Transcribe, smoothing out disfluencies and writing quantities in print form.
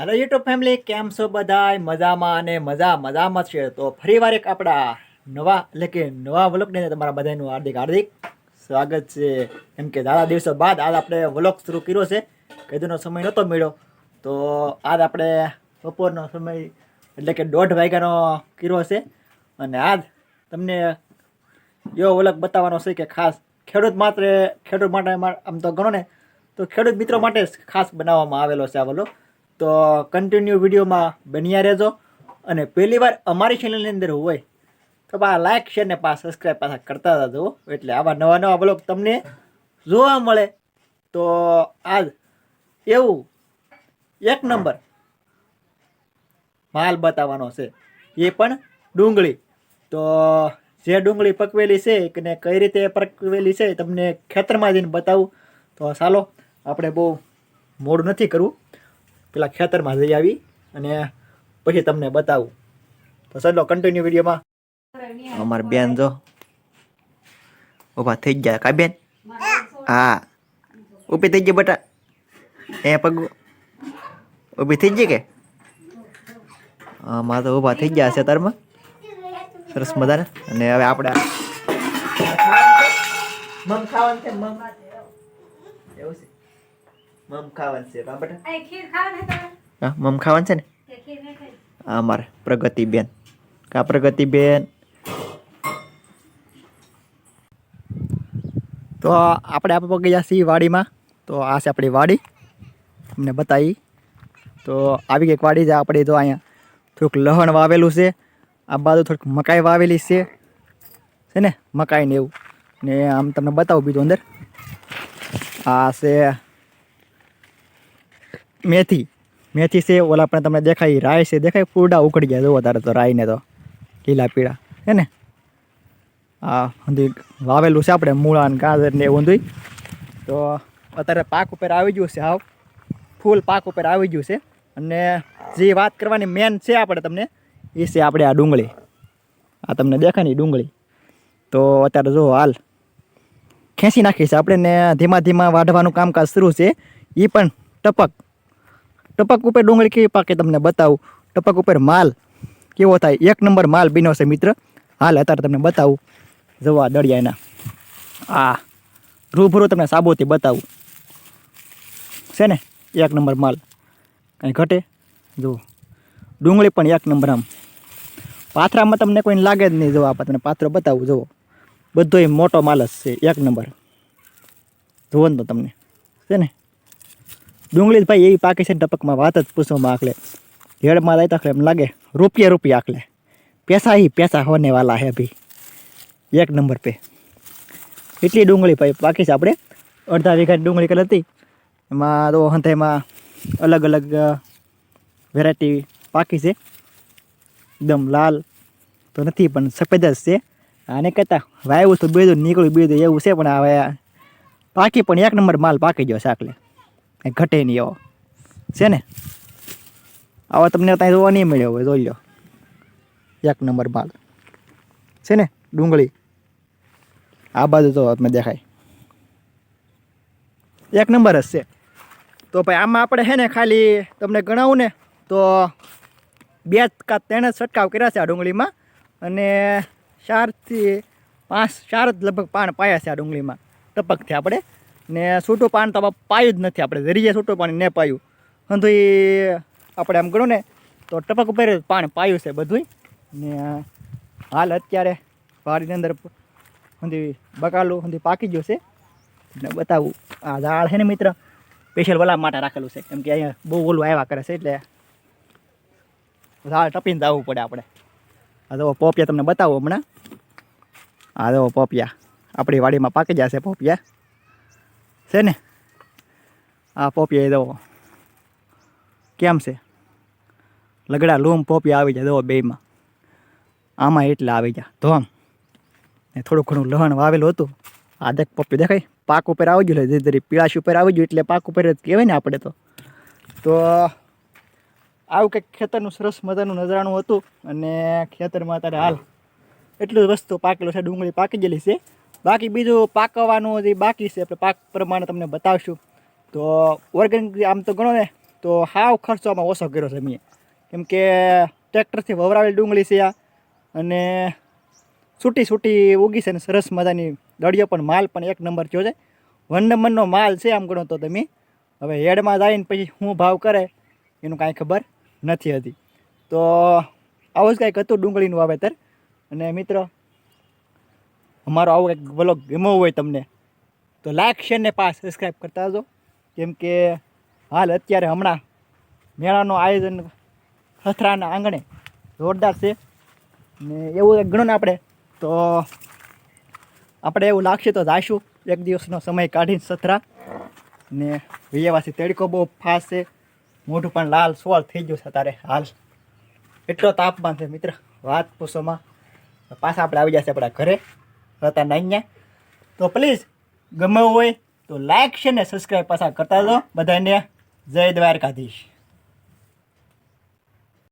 Hello YouTube family, કેમ છો બધાય? મજામાં અને મજામાં છે. તો ફરીવાર એક આપણા નવા વ્લોગની અંદર તમારા બધાનું હાર્દિક સ્વાગત છે. એમ કે ઘણા દિવસો બાદ આજ આપણે વ્લોગ શરૂ કર્યો છે. કીધુંનો સમય નહોતો મળ્યો, તો આજ આપણે બપોરનો સમય એટલે કે 1:30 વાગ્યાનો કર્યો છે. અને આજ તમને એવો વ્લોગ બતાવવાનો છે કે ખાસ ખેડૂત માટે આમ તો ગણો ને તો ખેડૂત મિત્રો માટે ખાસ બનાવવામાં આવેલો છે આ વ્લોગ. તો કન્ટિન્યુ વિડીયોમાં બન્યા રહેજો. અને પહેલી વાર અમારી ચેનલની અંદર હોય તો લાઈક શેર ને સબસ્ક્રાઈબ પાછા કરતા જજો, એટલે આવા નવા વ્લોગ તમને જોવા મળે. તો આજ એવું એક નંબર માલ બતાવવાનો છે, એ પણ ડુંગળી. તો જે ડુંગળી પકવેલી છે કે કઈ રીતે પકવેલી છે તમને ખેતરમાં જઈને બતાવું. તો ચાલો આપણે બહુ મોડું નથી કરવું, પેલા ખેતરમાં જઈ આવી અને પછી તમને બતાવું. તો ચાલો કન્ટિન્યુ વિડીયોમાં. અમારે બેન જો ઊભા થઈ ગયા. કા બેન? હા, ઊભી થઈ ગઈ બટા. એ પગ ઊભી થઈ ગઈ કે? આમાં તો ઊભા થઈ ગયા છે તારમાં, સરસ મજાને. અને હવે આપણે મમ ખાવાનું છે. મમ એવું છે, મમ ખાવાનું છે. કા બેટા? હા, મમ ખાવાનું છે ને. અમારે પ્રગતિબેન. કા પ્રગતિબેન? તો આપણે પગી ગયા છીએ વાડીમાં. તો આ છે આપણી વાડી, તમને બતાવી. તો આવી ગઈ વાડી છે આપણી. તો અહીંયા થોડુંક લહણ વાવેલું છે, આ બાજુ થોડીક મકાઈ વાવેલી છે ને, મકાઈ ને એવું. ને આમ તમને બતાવું બીજું અંદર. આ છે મેથી છે. ઓલા પણ તમને દેખાય રાય છે, દેખાય પૂરડા ઉકળી ગયા જોવો તારે તો. રાયને તો લીલા પીળા છે ને. આ ઊંધી વાવેલું છે આપણે, મૂળા ને ગાજર ને એવું ઊંધું. તો અત્યારે પાક ઉપર આવી ગયું છે, હાવ ફૂલ પાક ઉપર આવી ગયું છે. અને જે વાત કરવાની મેન છે આપણે તમને, એ છે આપણે આ ડુંગળી. આ તમને દેખાય ને ડુંગળી. તો અત્યારે જો હાલ ખેંચી નાખી છે આપણે, ને ધીમા ધીમા વાઢવાનું કામકાજ શરૂ છે. એ પણ ટપક ઉપર ડુંગળી કેવી પાકે તમને બતાવું. ટપક ઉપર માલ કેવો થાય, એક નંબર માલ બન્યો છે મિત્ર. હાલ અત્યારે તમને બતાવું. જવા દળિયા એના આ રૂબરૂ તમને સાબુથી બતાવું છે ને. એક નંબર માલ, કંઈ ઘટે. જુઓ ડુંગળી પણ એક નંબર. આમ પાથરામાં તમને કોઈને લાગે જ નહીં. જો આપણે તમને પાથરો બતાવું. જુઓ બધો એ મોટો માલ જ છે, એક નંબર. જુઓ ને તો તમને છે ને ડુંગળી ભાઈ એવી પાકી છે ટપકમાં, વાત જ પૂછવામાં. આખલે હેડમાં લાયતા આખલે એમ લાગે રૂપિયા આખલે. પૈસા હોને વાલા હે ભાઈ, એક નંબર પે. એટલી ડુંગળી ભાઈ પાકી છે આપણે. અડધા વીઘાની ડુંગળી કલ હતી, એમાં તો હંથેમાં અલગ અલગ વેરાયટી પાકી છે. એકદમ લાલ તો નથી પણ સફેદ જ છે. આને કહેતા વાવ્યું તો બેદું નીકળ્યું બેદું એવું છે. પણ હવે પાકી પણ એક નંબર માલ પાકી ગયો શાકલે, કંઈ ઘટે નહીં એવો છે ને. આવા તમને ત્યાં જોવા નહીં મળ્યો હોય. જોઈ લો, એક નંબર માલ છે ને ડુંગળી. આ બાજુ તો તમે દેખાય એક નંબર જ છે. તો ભાઈ આમાં આપણે છે ને ખાલી તમને ગણાવું ને તો 2 કે 3 છંટકાવ કર્યા છે આ ડુંગળીમાં. અને 4 થી 5 જ લગભગ પાન પાયા છે આ ડુંગળીમાં ટપકથી આપણે. ને છૂટું પાન તો પાયું જ નથી આપણે, જરીએ છૂટું પાણી ને પાયું. હંધું આપણે આમ ગણો ને તો ટપક ઉપર પાણી પાયું છે બધું. ને હાલ અત્યારે વાડીની અંદર હંધી બકાલું હંધી પાકી ગયું છે. ને બતાવું. આ ઝાડ છે ને મિત્ર સ્પેશિયલ વલા માટે રાખેલું છે, કેમ કે અહીંયા બહુ ઓલું આવ્યા કરે છે, એટલે ઝાડ ટપીને જવું પડે આપણે. આ જો પોપિયા તમને બતાવો હમણાં. આ જો પોપિયા આપણી વાડીમાં પાકી જશે પોપિયા છે ને. આ પોપિયા જો કેમ છે, લગડા લૂમ પોપિયા આવી જાય જો બેમાં. આમાં એટલા આવી ગયા ધોમ. ને થોડું ઘણું લહણ વાવેલું હતું. આ દેખ પોપિયું દેખાય પાક ઉપર આવી ગયું, ધીરે ધીરે પીળાશ ઉપર આવી ગયું, એટલે પાક ઉપર જ કહેવાય ને આપણે તો આવું કંઈક ખેતરનું સરસ મજાનું નજરાણું હતું. અને ખેતરમાં અત્યારે હાલ એટલું જ વસ્તુ પાકેલું છે. ડુંગળી પાકી ગયેલી છે, બાકી બીજું પાકવાનું જે બાકી છે આપણે પાક પ્રમાણે તમને બતાવશું. તો ઓર્ગેનિક આમ તો ગણો ને તો હાવ ખર્ચોમાં ઓછો કર્યો છે મેં, કેમ કે ટ્રેક્ટરથી વવરાવેલી ડુંગળી છે આ, અને છૂટી ઉગી છે ને સરસ મજાની દળિયો પણ માલ પણ એક નંબર થયો છે. 1 નંબરનો માલ છે આમ ગણો તો તમે. હવે હેડમાં જઈને પછી શું ભાવ કરે એનું કાંઈ ખબર નથી હતી. તો આવું જ કંઈક હતું ડુંગળીનું વાવેતર. અને મિત્રો અમારો આવો કંઈક બ્લોગ ગમ્યો હોય તમને તો લાઈક શેર ને સબસ્ક્રાઈબ કરતા આવજો, કેમ કે હાલ અત્યારે હમણાં મેળાનું આયોજન સથરાના આંગણે જોરદાર છે. ને એવું કંઈક ગણો ને આપણે તો આપણે એવું લાગશે તો જાઈશું એક દિવસનો સમય કાઢીને સથરા. ને વિયેવાસી તડકો બહુ ફાસ્ટ છે, મોઢું પણ લાલ સોળ થઈ ગયું છે તારે હાલ, એટલો તાપમાન છે મિત્ર વાત પૂછોમાં. પાછા આપણે આવી જશે આપણા ઘરે હતા નાઅહીંયા. તો પ્લીઝ ગમે હોય તો લાઈક છે ને સબસ્ક્રાઈબ પાછા કરતા જાઓ. બધાને જય દ્વારકાધીશ.